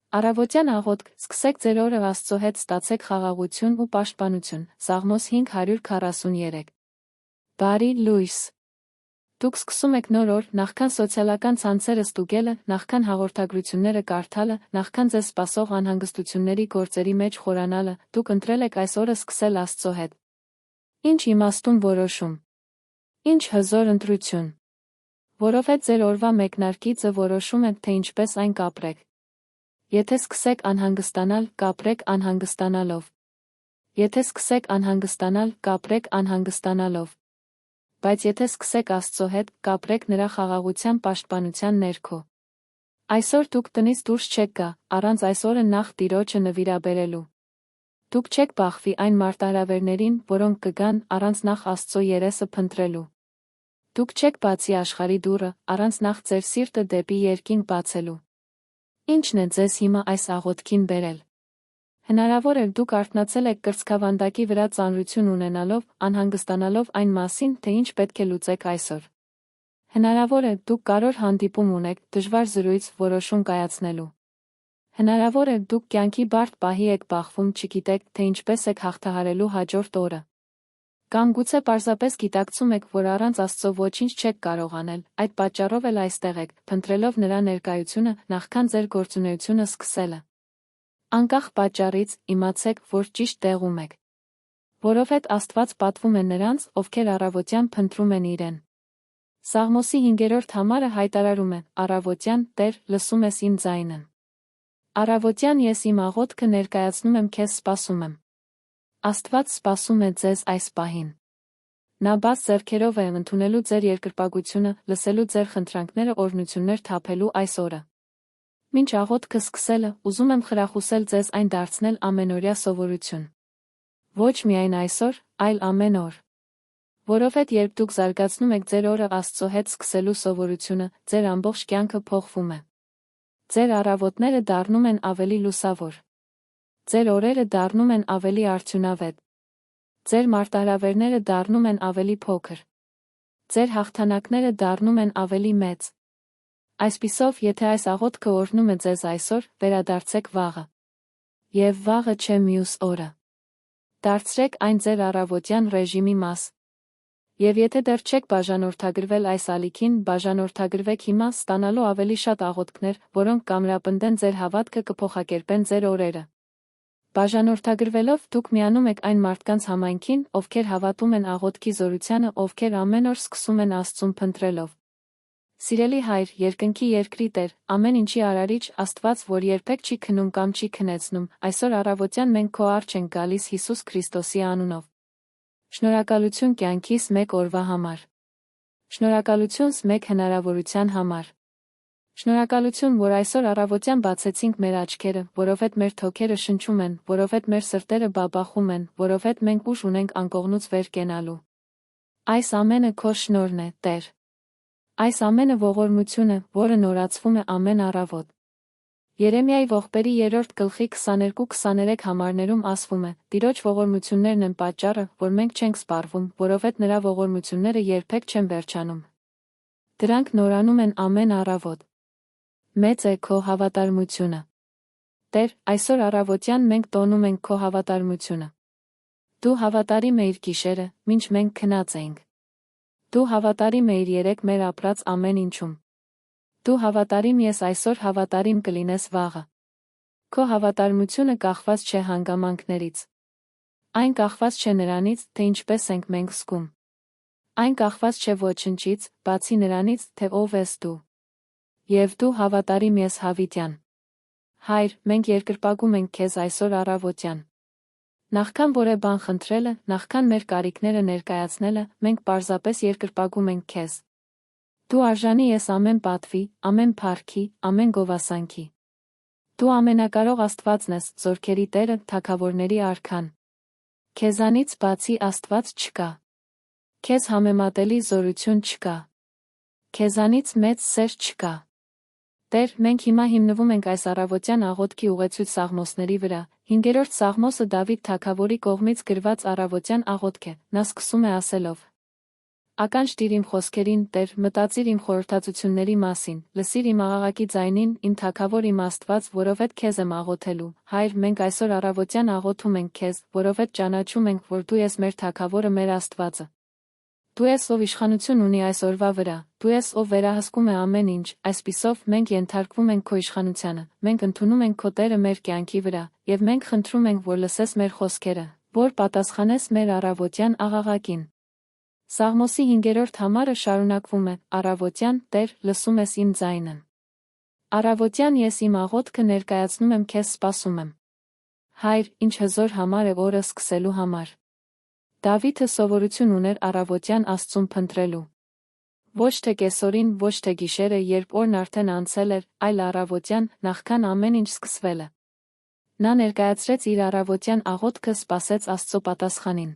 Առավոտյան աղոթք, սկսեք ձեր օրը Աստծո հետ, ստացեք խաղաղություն ու պաշտպանություն, Սաղմոս 543։ Բարի լույս։ Դուք սկսում եք նոր օր, նախքան սոցիալական ցանցերը ստուգելը, նախքան հաղորդագրությունները կարդալը, նախքան ձեզ սպասող անհանգստությունների գործերի մեջ խորանալը, դուք ընտրել եք այս օրը սկսել Աստծո հետ։ Ինչ իմաստուն որոշում։ Ինչ հզոր ընտրություն։ Որովհետև ձեր օրվա մեկնարկիցը որոշում է, թե ինչպես այն կապրեք։ Եթե սկսեք անհանգստանալ, կապրեք անհանգստանալով։ Եթե սկսեք անհանգստանալ, կապրեք անհանգստանալով։ Բայց եթե սկսեք Աստծո հետ, կապրեք նրա խաղաղության պաշտպանության ներքո։ Այսօր դուք տնից դուրս չեք գա, առանց այս օրը նախ Տիրոջը նվիրաբերելու։ Դուք չեք բախվի այն մարտահրավերներին, որոնք կգան, առանց նախ Աստծո երեսը փնտրելու։ Դուք չեք բացի աշխարհի դուռը, առանց նախ ձեր սիրտը դեպի երկինք բացելու։ Ինչն է ձեզ հիմա այս աղոթքին բերել։ Հնարավոր է դուք արթնացել եք կրծքավանդակի վրա ծանրություն ունենալով, անհանգստանալով այն մասին, թե ինչ պետք է լուծեք այսօր։ Հնարավոր է դուք կարևոր հանդիպում ունեք, դժվար զրույց, որոշում կայացնելու։ Հնարավոր է դուք կյանքի բարդ պահի եք բախվում, չգիտեք, թե ինչպես եք հաղթահարելու հաջորդ օրը։ Կամ գուցե պարզապես գիտակցում եք, որ առանց Աստծո ոչինչ չեք կարող անել, այդ պատճառով էլ այստեղ եք, փնտրելով նրա ներկայությունը, նախքան ձեր գործունեությունը սկսելը։ Անկախ պատճառից, իմացեք, որ ճիշտ տեղում եք։ Որովհետև Աստված պատվում է նրանց, ովքեր առավոտյան փնտրում են իրեն։ Սաղմոսի 5-րդ համարը հայտարարում է. Առավոտյան, Տեր, լսում ես իմ ձայնը։ Առավոտյան ես իմ աղոթքը ներկայացնում եմ քեզ, սպասում եմ։ Աստված սպասում է ձեզ այս պահին։ Նա բաց ձեռքերով է ընդունելու ձեր երկրպագությունը, լսելու ձեր խնդրանքները, օրհնություններ թափելու այս օրը։ Մինչ աղոթքը սկսելը, ուզում եմ խրախուսել ձեզ այն դարձնել ամենօրյա սովորություն։ Ոչ միայն այսօր, այլ ամեն օր։ Որովհետև երբ դուք զարգացնում եք ձեր օրը Աստծո հետ սկսելու սովորությունը, ձեր ամբողջ կյանքը փոխվում է։ Ձեր առավոտները դառնում են ավելի լուսավոր։ Ձեր օրերը դառնում են ավելի արդյունավետ։ Ձեր մարտահրավերները դառնում են ավելի փոքր։ Ձեր հաղթանակները դառնում են ավելի մեծ։ Այսպիսով, եթե այս աղոթքը օրհնում է ձեզ այսօր, վերադարձեք վաղը։ Եվ վաղը չէ մյուս օրը։ Դարձրեք այն ձեր առավոտյան ռեժիմի մաս։ Եվ եթե դեռ չեք բաժանորդագրվել այս ալիքին, բաժանորդագրվեք հիմա, ստանալու ավելի շատ աղոթքներ, որոնք կամրապնդեն ձեր հավատքը, կփոխակերպեն ձեր օրերը։ Բաժանորդագրվելով դուք միանում եք այն մարդկանց համայնքին, ովքեր հավատում են աղոթքի զորությանը, ովքեր ամեն օր սկսում են Աստծուն փնտրելով։ Սիրելի Հայր, երկնքի երկրի Տեր, ամեն ինչի արարիչ, Աստված, որ երբեք չի քնում կամ չի քնեցնում, այսօր առավոտյան մենք քո առջ ենք գալիս Հիսուս Քրիստոսի անունով։ Շնորհակալություն կյանքիս մեկ օրվա համար։ Շնորհակալություն մեկ հնարավորության համար։ Շնորհակալություն, որ այսօր առավոտյան բացեցինք մեր աչքերը, որովհետև մեր թոքերը շնչում են, որովհետև մեր սրտերը բաբախում են, որովհետև մենք ուժ ունենք անկողնուց վեր կենալու։ Այս ամենը քո շնորհն է, Տեր։ Այս ամենը ողորմություն է, որը նորացվում է ամեն առավոտ։ Երեմիայի ողբերի 3:22-23 համարներում ասվում է. Տիրոջ ողորմություններն են պատճառը, որ մենք չենք սպառվում, որովհետև նրա ողորմությունները երբեք չեն վերջանում։ Դրանք նորանում են ամեն առավոտ։ Մեծ է քո հավատարմությունը։ Տեր, այսօր առավոտյան մենք տոնում ենք քո հավատարմությունը։ Դու հավատարիմ էիր գիշերը, մինչ մենք քնած էինք։ Դու հավատարիմ էիր երեկ մեր ապրած ամեն ինչում։ Դու հավատարիմ ես այսօր, հավատարիմ կլինես վաղը։ Քո հավատարմությունը կախված չէ հանգամանքներից։ Այն կախված չէ նրանից, թե ինչպես ենք մենք զգում։ Այն կախված չէ ոչնչից, բացի նրանից, թե ով ես դու։ Եվ դու հավատարիմ ես հավիտյան։ Հայր, մենք երկրպագում ենք քեզ այսօր առավոտյան։ Նախքան որևէ բան խնդրելը, նախքան մեր կարիքները ներկայացնելը, մենք պարզապես երկրպագում ենք քեզ։ Դու արժանի ես ամեն պատվի, ամեն փառքի, ամեն գովասանքի։ Դու ամենակարող Աստվածն ես, զորքերի Տերը, թագավորների Արքան։ Քեզանից բացի Աստված չկա։ Քեզ համեմատելի զորություն չկա։ Քեզանից մեծ սեր չկա։ Տեր, մենք հիմա հիմնվում ենք այս առավոտյան աղոթքի ուղեցույց սաղմոսների վրա։ 5-րդ սաղմոսը Դավիթ թագավորի կողմից գրված առավոտյան աղոթք է։ Նա սկսում է ասելով. Ականջ տիր իմ խոսքերին, Տեր, մտածիր իմ խորհրդածությունների մասին, լսիր իմ աղաղակի ձայնին, իմ թագավոր իմ Աստված, որովհետ քեզ եմ աղոթելու։ Հայր, մենք այսօր առավոտյան աղոթում ենք քեզ, որովհետ ճանաչում ենք, որ դու ես մեր թագավորը, մեր Աստվածը։ Դու ես, ով իշխանություն ունի այս օրվա վրա, դու ես, ով վերահսկում է ամեն ինչ, այսպիսով մենք ենթարկվում ենք քո իշխանությանը, մենք ընդունում ենք քո Տերը մեր կյանքի վրա, եւ մենք խնդրում ենք, որ լսես մեր խոսքերը, որ պատասխանես մեր առավոտյան աղաղակին։ Սաղմոսի 5-րդ համարը շարունակվում է. Առավոտյան, Տեր, լսում ես իմ ձայնը։ Առավոտյան ես իմ աղոթքը ներկայացնում եմ քեզ, սպասում եմ։ Հայր, ինչ հզոր համար է օրը սկսելու համար։ Դավիթը սովորություն ուներ առավոտյան Աստծուն փնտրելու։ Ոչ թե կեսօրին, ոչ թե գիշերը, երբ օրն արդեն անցել էր, այլ առավոտյան, նախքան ամեն ինչ սկսվելը։ Նա ներկայացրեց իր առավոտյան աղոթքը, սպասեց Աստծո պատասխանին։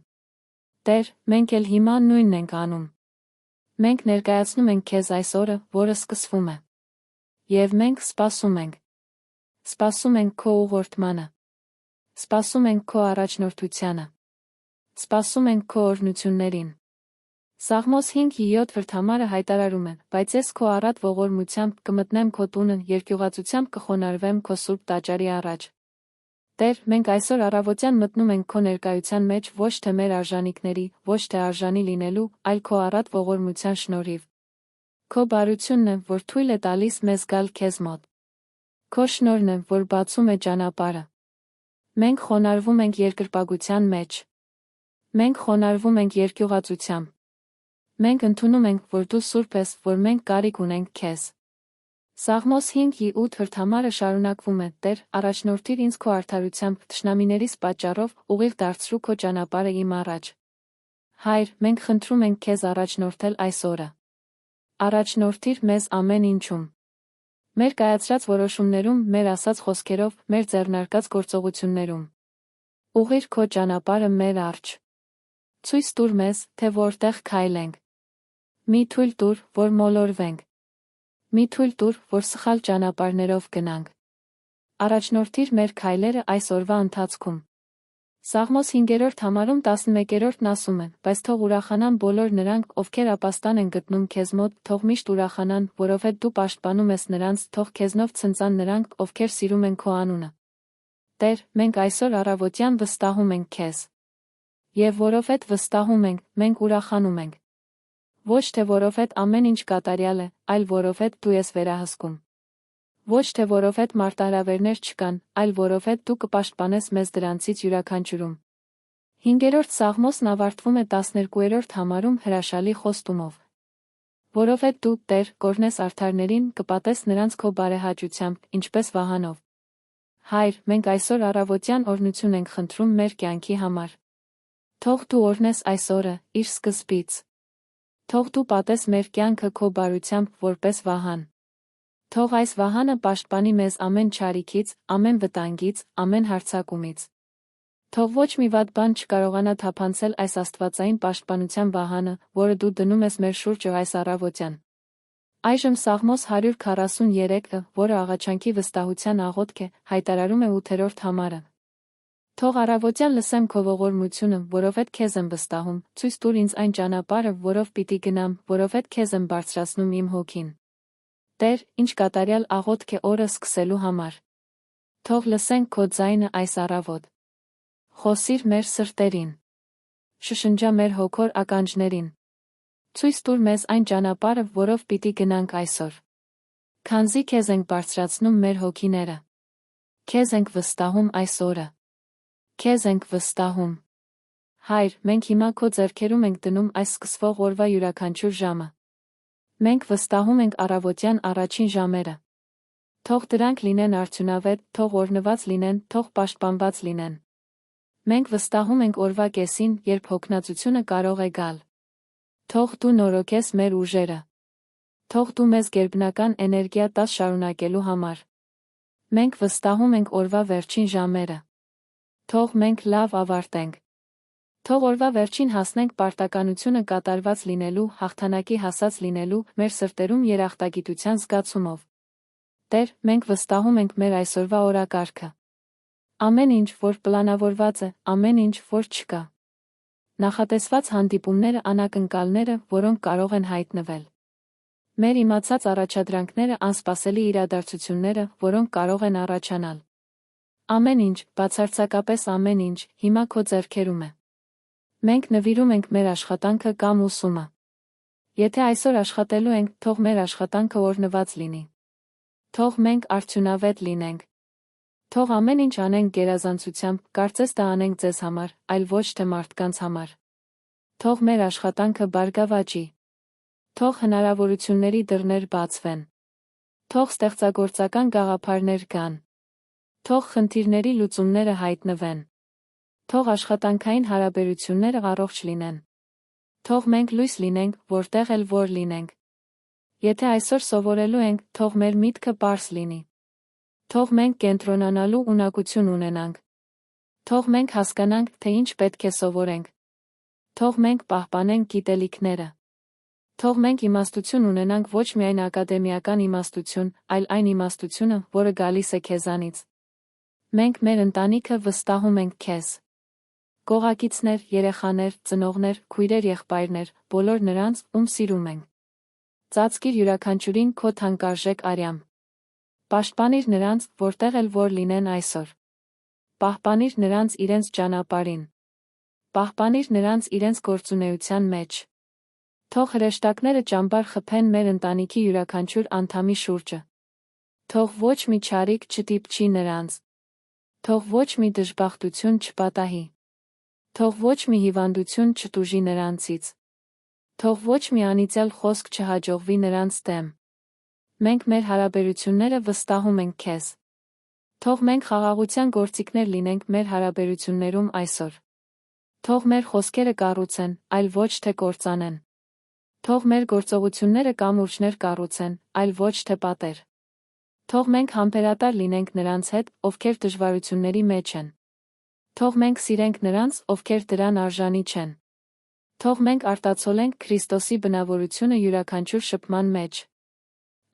Տեր, մենք էլ հիմա նույնն ենք անում։ Մենք ներկայացնում ենք քեզ այս օրը, որը սկսվում է։ Եվ մենք սպասում ենք։ Սպասում ենք քո ուղղորդմանը։ Սպասում ենք քո առաջնորդությանը։ Սպասում ենք քո օրհնություններին։ Սաղմոս 5:7 համարը հայտարարում է. Բայց ես քո առատ ողորմությամբ կմտնեմ քո տունը, երկյուղածությամբ կխոնարհվեմ քո սուրբ տաճարի առաջ։ Տեր, մենք այսօր առավոտյան մտնում ենք քո ներկայության մեջ ոչ թե մեր արժանինքների, ոչ թե արժանի լինելու, այլ քո առատ ողորմության շնորհիվ։ Քո բարությունն է, որ թույլ է տալիս մեզ գալ քեզ մոտ։ Քո շնորհն է, որ բացում է ճանապարհը։ Մենք խոնարհվում ենք երկրպագության մեջ։ Մենք խոնարհվում ենք երկյուղածությամբ։ Մենք ընդունում ենք, որ դու սուրբ ես, որ մենք կարիք ունենք քեզ։ Սաղմոս 5:8 համարը շարունակվում է. Տեր, առաջնորդիր ինձ քո արդարությամբ, թշնամիներիս պատճառով, ուղիղ դարձրու քո ճանապարհը իմ առաջ։ Հայր, մենք խնդրում ենք քեզ առաջնորդել այս օրը։ Առաջնորդիր մեզ ամեն ինչում։ Մեր կայացրած որոշումներում, մեր ասած խոսքերով, մեր ձեռնարկած գործողություններում։ Ուղղիր քո ճանապարհը մեր առջ։ Ցույց տուր մեզ, թե որտեղ քայլենք։ Մի թույլ տուր, որ մոլորվենք։ Մի թույլ տուր, որ սխալ ճանապարհներով գնանք։ Առաջնորդիր մեր քայլերը այս օրվա ընթացքում։ Սաղմոս 5-րդ համարում 11-րդն ասում է. Բայց թող ուրախանան բոլոր նրանք, ովքեր ապաստան են գտնում քեզ մոտ, թող միշտ ուրախանան, որովհետ դու պաշտպանում ես նրանց, թող քեզնով ցնծան նրանք, ովքեր սիրում են քո անունը։ Տեր, մենք այսօր առավոտյան վստահում ենք քեզ։ Եվ որովհետ վստահում ենք, մենք ուրախանում ենք։ Ոչ թե որովհետ ամեն ինչ կատարյալ է, այլ որովհետ դու ես վերահսկում։ Ոչ թե որովհետ մարտահրավերներ չկան, այլ որովհետ դու կպաշտպանես մեզ դրանցից յուրաքանչյուրում։ 5-րդ Սաղմոսն ավարտվում է 12-րդ համարում հրաշալի խոստումով։ Որովհետ դու, Տեր, կօրհնես արդարներին, կպատես նրանց քո բարեհաճությամբ, ինչպես վահանով։ Հայր, մենք այսօր առավոտյան օրհնություն ենք խնդրում մեր կյանքի համար։ Թող դու օրհնես այս օրը, իր սկզբից։ Թող դու պատես մեր կյանքը քո բարությամբ, որպես վահան։ Թող այս վահանը պաշտպանի մեզ ամեն չարիքից, ամեն վտանգից, ամեն հարձակումից։ Թող ոչ մի վատ բան չկարողանա թափանցել այս աստվածային պաշտպանության վահանը, որը դու դնում ես մեր շուրջը այս առավոտյան։ Այժմ Սաղմոս 143-ը, որը աղաչանքի վստահության աղոթք է, հայտարարում է 8-րդ համարը։ Թող առավոտյան լսեմ քո ողորմությունը, որովհետ քեզ եմ վստահում, ցույց տուր ինձ այն ճանապարհը, որով պիտի գնամ, որովհետ քեզ եմ բարձրացնում իմ հոգին։ Տեր, ինչ կատարյալ աղոթք է օրը սկսելու համար։ Թող լսենք քո ձայնը այս առավոտ։ Խոսիր մեր սրտերին։ Շշնջա մեր հոգոր ականջներին։ Ցույց տուր մեզ այն ճանապարհը, որով պիտի գնանք այսօր։ Քանզի քեզ ենք բարձրացնում մեր հոգիները։ Քեզ ենք վստահում այս օրը։ Քեզ ենք վստահում։ Հայր, մենք հիմա քո ձեռքերում ենք դնում այս սկսվող օրվա յուրաքանչյուր ժամը։ Մենք վստահում ենք առավոտյան առաջին ժամերը։ Թող դրանք լինեն արդյունավետ, թող օրհնված լինեն, թող պաշտպանված լինեն։ Մենք վստահում ենք օրվա կեսին, երբ հոգնածությունը կարող է գալ։ Թող դու նորոգես մեր ուժերը։ Թող դու մեզ գերբնական էներգիա տաս շարունակելու համար։ Մենք վստահում ենք օրվա վերջին ժամերը։ Թող մենք լավ ավարտենք։ Թող օրվա վերջին հասնենք պարտականությունը կատարված լինելու, հաղթանակի հասած լինելու, մեր սրտերում երախտագիտության զգացումով։ Տեր, մենք վստահում ենք մեր այսօրվա օրակարգը։ Ամեն ինչ, որ պլանավորված է, ամեն ինչ, որ չկա։ Նախատեսված հանդիպումները անակնկալները, որոնք կարող են հայտնվել։ Մեր իմացած առաջադրանքները անսպասելի իրադարձությունները, որոնք կարող են առաջանալ։ Ամեն ինչ, բացարձակապես ամեն ինչ, հիմա քո ձեռքերում է։ Մենք նվիրում ենք մեր աշխատանքը կամ ուսումը։ Եթե այսօր աշխատելու ենք, թող մեր աշխատանքը օրհնված լինի։ Թող մենք արդյունավետ լինենք։ Թող ամեն ինչ անենք գերազանցությամբ, կարծես դա անենք ձեզ համար, այլ ոչ թե մարդկանց համար։ Թող մեր աշխատանքը բարգավաճի։ Թող հնարավորությունների դռներ բացվեն։ Թող ստեղծագործական գաղափարներ գան։ Թող խնդիրների լուծումները հայտնվեն։ Թող աշխատանքային հարաբերությունները առողջ լինեն։ Թող մենք լույս լինենք, որտեղ էլ որ լինենք։ Եթե այսօր սովորելու ենք, թող մեր միտքը պարզ լինի։ Թող մենք կենտրոնանալու ունակություն ունենանք։ Թող մենք հասկանանք, թե ինչ պետք է սովորենք։ Թող մենք պահպանենք գիտելիքները։ Թող մենք իմաստություն ունենանք ոչ միայն ակադեմիական իմաստություն, այլ այն իմաստությունը, որը գալիս է քեզանից։ Մենք մեր ընտանիքը վստահում ենք քեզ։ Կողակիցներ, երեխաներ, ծնողներ, քույրեր, եղբայրներ, բոլոր նրանց, ում սիրում ենք։ Ծածկիր յուրաքանչյուրին քո թանկարժեք արյամբ։ Պաշտպանիր նրանց, որտեղ էլ որ լինեն այսօր։ Պահպանիր նրանց իրենց ճանապարհին։ Պահպանիր նրանց իրենց գործունեության մեջ։ Թող հրեշտակները ճամբար խփեն մեր ընտանիքի յուրաքանչյուր անդամի շուրջը։ Թող ոչ մի չարիք չտիպչի նրանց։ Թող ոչ մի դժբախտություն չպատահի։ Թող ոչ մի հիվանդություն չտուժի նրանցից։ Թող ոչ մի անիծյալ խոսք չհաջողվի նրանց դեմ։ Մենք մեր հարաբերությունները վստահում ենք քեզ։ Թող մենք խաղաղության գործիքներ լինենք մեր հարաբերություններում այսօր։ Թող մեր խոսքերը կառուցեն, այլ ոչ թե կործանեն։ Թող մեր գործողությունները կամուրջներ կառուցեն, այլ ոչ թե պատեր։ Թող մենք համբերատար լինենք նրանց հետ, ովքեր դժվարությունների մեջ են։ Թող մենք սիրենք նրանց, ովքեր դրան արժանի չեն։ Թող մենք արտացոլենք Քրիստոսի բնավորությունը յուրաքանչյուր շփման մեջ։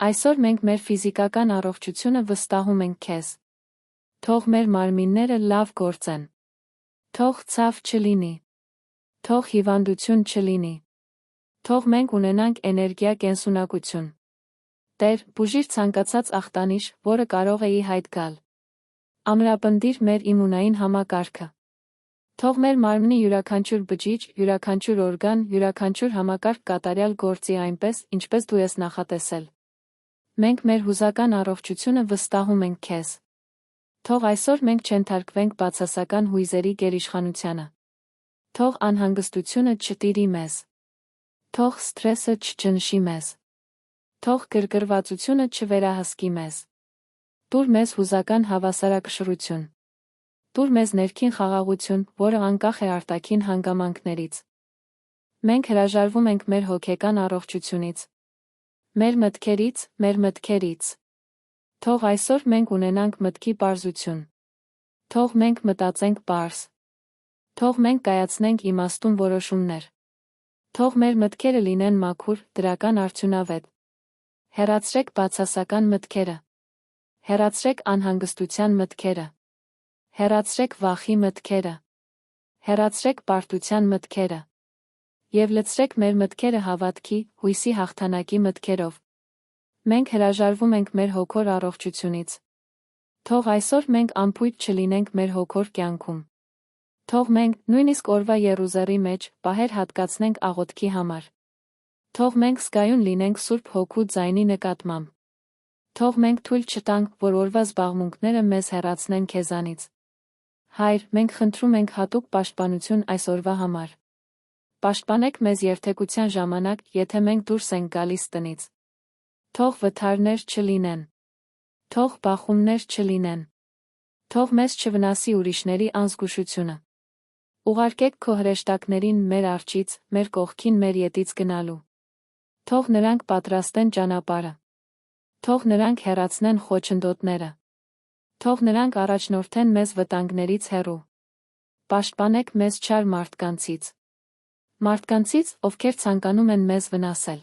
Այսօր մենք մեր ֆիզիկական առողջությունը վստահում ենք քեզ։ Թող մեր մարմինները լավ գործեն։ Թող ցավ չլինի։ Թող հիվանդություն չլինի։ Թող մենք ունենանք էներգիա կենսունակություն։ Տեր, բուժիր ցանկացած ախտանիշ, որը կարող է ի հայտ գալ։ Ամրապնդիր մեր իմունային համակարգը։ Թող մեր մարմնի յուրաքանչյուր բջիջ, յուրաքանչյուր օրգան, յուրաքանչյուր համակարգ կատարյալ գործի այնպես, ինչպես դու ես նախատեսել։ Մենք մեր հուզական առողջությունը վստահում ենք քեզ։ Թող այսօր մենք չենթարկվենք բացասական հույզերի գերիշխանությանը։ Թող անհանգստությունը չտիրի մեզ։ Թող սթրեսը չճնշի մեզ։ Թող գրգռվածությունը չվերահսկի մեզ։ Տուր մեզ հուզական հավասարակշռություն։ Տուր մեզ ներքին խաղաղություն, որը անկախ է արտաքին հանգամանքներից։ Մենք հրաժարվում ենք մեր հոգեկան առողջությունից։ Մեր մտքերից։ Թող այսօր մենք ունենանք մտքի պարզություն։ Թող մենք մտածենք պարզ։ Թող մենք կայացնենք իմաստուն որոշումներ։ Թող մեր մտքերը լինեն մաքուր, դրական արդյունավետ։ Հեռացրեք բացասական մտքերը։ Հեռացրեք անհանգստության մտքերը։ Հեռացրեք վախի մտքերը։ Հեռացրեք պարտության մտքերը։ Եվ լցրեք մեր մտքերը հավատքի, հույսի հաղթանակի մտքերով։ Մենք հրաժարվում ենք մեր հոգոր առողջությունից։ Թող այսօր մենք անփույթ չլինենք մեր հոգոր կյանքում։ Թող մենք, նույնիսկ օրվա եռուզեռի մեջ, պահեր հատկացնենք աղոթքի համար։ Թող մենք զգայուն լինենք Սուրբ Հոգու ձայնի նկատմամբ։ Թող մենք թույլ չտանք, որ օրվա զբաղմունքները մեզ հեռացնեն քեզանից։ Հայր, մենք խնդրում ենք հատուկ պաշտպանություն այս օրվա համար։ Պաշտպանեք մեզ երթեկության ժամանակ, եթե մենք դուրս ենք գալիս տնից։ Թող վթարներ չլինեն։ Թող բախումներ չլինեն։ Թող մեզ չվնասի ուրիշների անզգուշությունը։ Ուղարկեք քո հրեշտակներին մեր առջից, մեր կողքին մեր ետից գնալու։ Թող նրանք պատրաստեն ճանապարհը։ Թող նրանք հեռացնեն խոչընդոտները։ Թող նրանք առաջնորդեն մեզ վտանգներից հեռու։ Պաշտպանեք մեզ չար մարդկանցից։ Մարդկանցից, ովքեր ցանկանում են մեզ վնասել։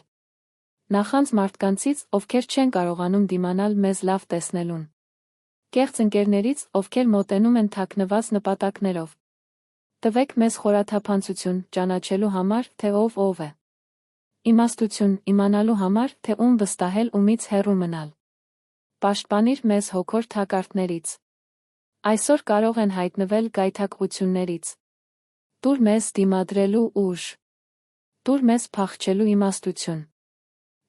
Նախանձ մարդկանցից, ովքեր չեն կարողանում դիմանալ մեզ լավ տեսնելուն։ Կեղծ ընկերներից, ովքեր մոտենում են թաքնված նպատակներով։ Տվեք մեզ խորաթափանցություն, ճանաչելու համար, թե ով է։ Իմաստություն, իմանալու համար, թե ում վստահել ումից հեռու մնալ։ Պաշտպանիր մեզ հոգոր թակարդներից։ Այսօր կարող են հայտնվել գայթակղություններից։ Տուր մեզ դիմադրելու ուժ։ Տուր մեզ փախչելու իմաստություն։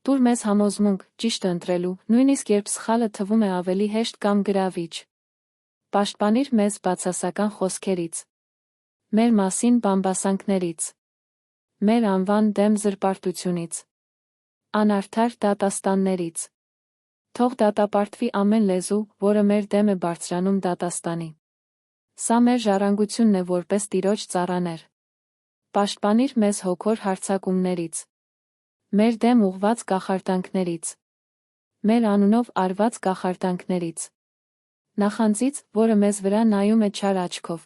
Տուր մեզ համոզմունք, ճիշտը ընտրելու, նույնիսկ երբ սխալը թվում է ավելի հեշտ կամ գրավիչ։ Պաշտպանիր մեզ բացասական խոսքերից, մեր մասին բամբասանքներից, մեր անվան դեմ զրպարտությունից, անարդար դատաստաններից։ Թող դատապարտվի ամեն լեզու, որը մեր դեմ է բարձրանում դատաստանի։ Սա մեր ժառանգությունն է որպես Տիրոջ ծառաներ։ Պաշտպանիր մեզ հոգոր հարձակումներից, մեր դեմ ուղված կախարդանքներից, մեր անունով արված կախարդանքներից, նախանձից, որը մեզ վրա նայում է չար աչքով։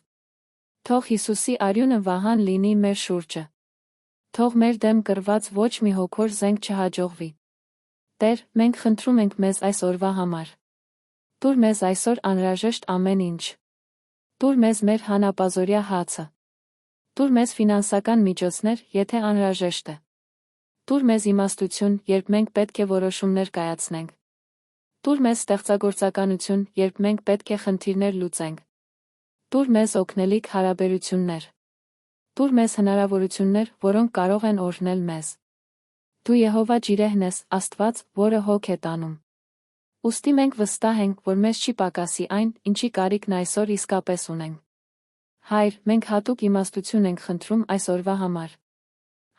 Թող Հիսուսի արյունը վահան լինի մեր շուրջը։ Թող մեր դեմ կռված ոչ մի հոգոր զենք չհաջողվի։ Տեր, մենք խնդրում ենք մեզ այս օրվա համար։ Տուր մեզ այսօր անհրաժեշտ ամեն ինչ։ Տուր մեզ մեր հանապազօրյա հացը։ Տուր մեզ ֆինանսական միջոցներ, եթե անհրաժեշտ է։ Տուր մեզ իմաստություն, երբ մենք պետք է որոշումներ կայացնենք։ Տուր մեզ ստեղծագործականություն, երբ մենք պետք է խնդիրներ լուծենք։ Տուր մեզ օգնելիք հարաբերություններ։ Տուր մեզ հնարավորություններ, որոնք կարող են օրհնել մեզ։ Դու Եհովա Ջիրեհն ես, Աստված, որը հոգ է տանում։ Ուստի մենք վստահ ենք, որ մեզ չի պակասի այն, ինչի կարիքն այսօր իսկապես ունենք։ Հայր, մենք հատուկ իմաստություն ենք խնդրում այս օրվա համար։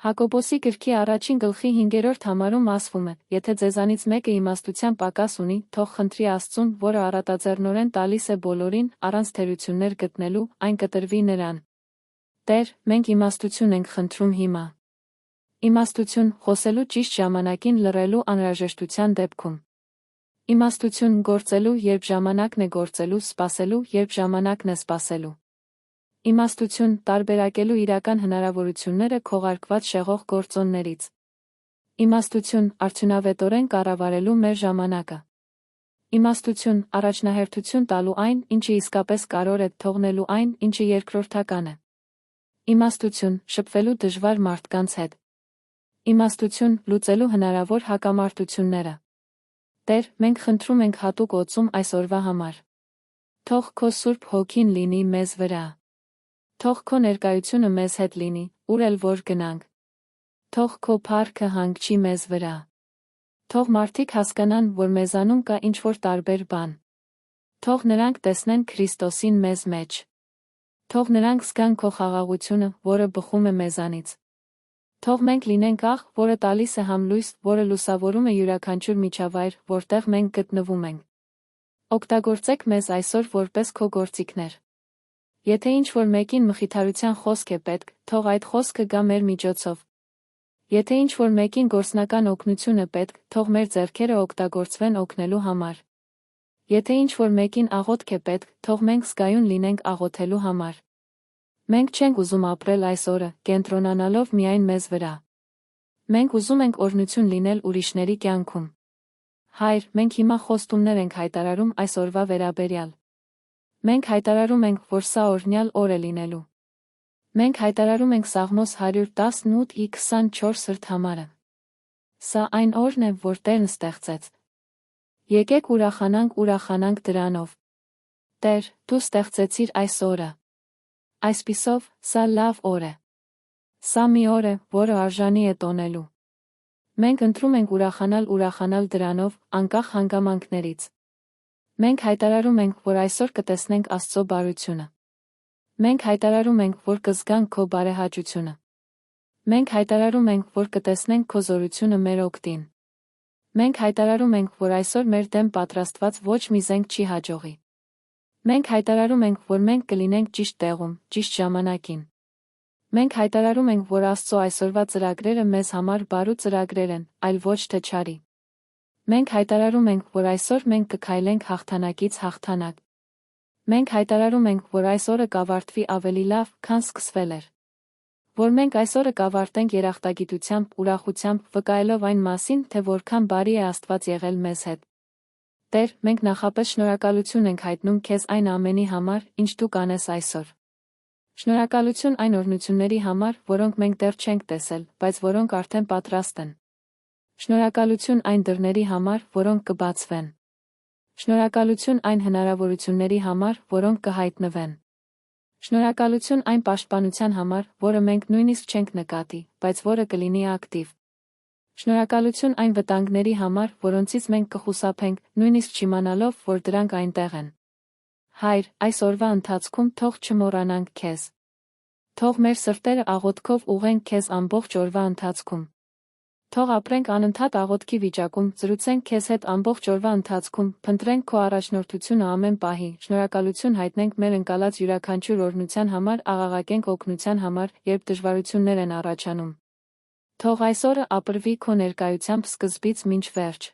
Հակոբոսի գրքի առաջին գլխի 5-րդ համարում ասվում է. եթե ձեզանից մեկը իմաստության պակաս ունի, թող խնդրի Աստծուն, որը առատաձեռնորեն տալիս է բոլորին, առանց թերություններ գտնելու, այն կտրվի նրան։ Տեր, մենք իմաստություն ենք խնդրում հիմա։ Իմաստություն, խոսելու ճիշտ ժամանակին լռելու անհրաժեշտության դեպքում։ Իմաստություն գործելու, երբ ժամանակն է գործելու, սպասելու, երբ ժամանակն է սպասելու։ Իմաստություն, տարբերակելու իրական հնարավորությունները քողարկված շեղող գործոններից։ Իմաստություն, արդյունավետորեն կառավարելու մեր ժամանակը։ Իմաստություն, առաջնահերթություն տալու այն, ինչը իսկապես կարևոր է, թողնելու այն, ինչը երկրորդական է։ Իմաստություն, շփվելու դժվար մարդկանց հետ։ Իմաստություն, լուծելու հնարավոր հակամարտությունները։ Տեր, մենք խնդրում ենք հատուկ օծում այս օրվա համար։ Թող քո Սուրբ Հոգին լինի մեզ վրա։ Թող քո ներկայությունը մեզ հետ լինի, ուր էլ որ գնանք։ Թող քո փառքը հանգչի մեզ վրա։ Թող մարդիկ հասկանան, որ մեզանում կա ինչ-որ տարբեր բան։ Թող նրանք տեսնեն Քրիստոսին մեզ մեջ։ Թող նրանք զգան քո խաղաղությունը, որը բխում է մեզանից։ Թող մենք լինենք աղ, որը տալիս է համլույս, որը լուսավորում է յուրաքանչյուր միջավայր, որտեղ մենք գտնվում ենք։ Օգտագործեք մեզ այսօր որպես քո գործիքներ։ Եթե ինչ-որ մեկին մխիթարության խոսք է պետք, թող այդ խոսքը գա մեր միջոցով։ Եթե ինչ-որ մեկին գործնական օգնություն է պետք, թող մեր ձեռքերը օգտագործվեն օգնելու համար։ Եթե ինչ-որ մեկին աղոթք է պետք, թող մենք զգայուն լինենք աղոթելու համար։ Մենք չենք ուզում ապրել այս օրը, կենտրոնանալով միայն մեզ վրա։ Մենք ուզում ենք օրհնություն լինել ուրիշների կյանքում։ Հայր, մենք հիմա խոստումներ ենք հայտարարում այս օրվա վերաբերյալ։ Մենք հայտարարում ենք, որ սա օրհնյալ օր է լինելու։ Մենք հայտարարում ենք Սաղմոս 118:24 համարը։ Սա այն օրն է, որ Տերն ստեղծեց։ Եկեք ուրախանանք դրանով։ Տեր, դու ստեղծեցիր այս օրը։ Այսպիսով, սա լավ օր է։ Սա մի օր է, որը արժանի է տոնելու։ Մենք ընտրում ենք ուրախանալ դրանով, անկախ հանգամանքներից։ Մենք հայտարարում ենք, որ այսօր կտեսնենք Աստծո բարությունը։ Մենք հայտարարում ենք, որ կզգանք քո բարեհաճությունը։ Մենք հայտարարում ենք, որ կտեսնենք քո զորությունը մեր օգտին։ Մենք հայտարարում ենք, որ այսօր մեր դեմ պատրաստված ոչ մի զենք չի հաջողի։ Մենք հայտարարում ենք, որ մենք կլինենք ճիշտ տեղում, ճիշտ ժամանակին։ Մենք հայտարարում ենք, որ Աստծո այսօրվա ծրագրերը մեզ համար բարու ծրագրեր են, այլ ոչ թե չարի։ Մենք հայտարարում ենք, որ այսօր մենք կքայլենք հաղթանակից հաղթանակ։ Մենք հայտարարում ենք, որ այս օրը կավարտվի ավելի լավ, քան սկսվել էր։ Որ մենք այսօրը կավարտենք երախտագիտությամբ, ուրախությամբ, վկայելով այն մասին, թե որքան բարի է Աստված եղել մեզ հետ։ Տեր, մենք նախապես շնորհակալություն ենք հայտնում քեզ այն ամենի համար, ինչ դու կանես այսօր։ Շնորհակալություն այն օրհնությունների համար, որոնք մենք դեռ չենք տեսել, բայց որոնք արդեն պատրաստ են։ Շնորհակալություն այն դռների համար, որոնք կբացվեն։ Շնորհակալություն այն հնարավորությունների համար, որոնք կհայտնվեն։ Շնորհակալություն այն պաշտպանության համար, որը մենք նույնիսկ չենք նկատի, բայց որը կլինի ակտիվ։ Շնորհակալություն այն վտանգների համար, որոնցից մենք կխուսափենք, նույնիսկ չիմանալով, որ դրանք այնտեղ են։ Հայր, այս օրվա ընթացքում թող չմոռանանք քեզ։ Թող մեր սրտերը աղոթքով ուղենք քեզ ամբողջ օրվա ընթացքում։ Թող ապրենք անընդհատ աղոթքի վիճակում, զրուցենք քեզ հետ ամբողջ օրվա ընթացքում, փնտրենք քո առաջնորդությունը ամեն պահի, շնորհակալություն հայտնենք մեր ընկալած յուրաքանչյուր օրհնության համար, աղաղակենք օգնության համար, երբ դժվարություններ են առաջանում։ Թող այսօրը ապրվի քո ներկայությամբ սկզբից մինչ վերջ։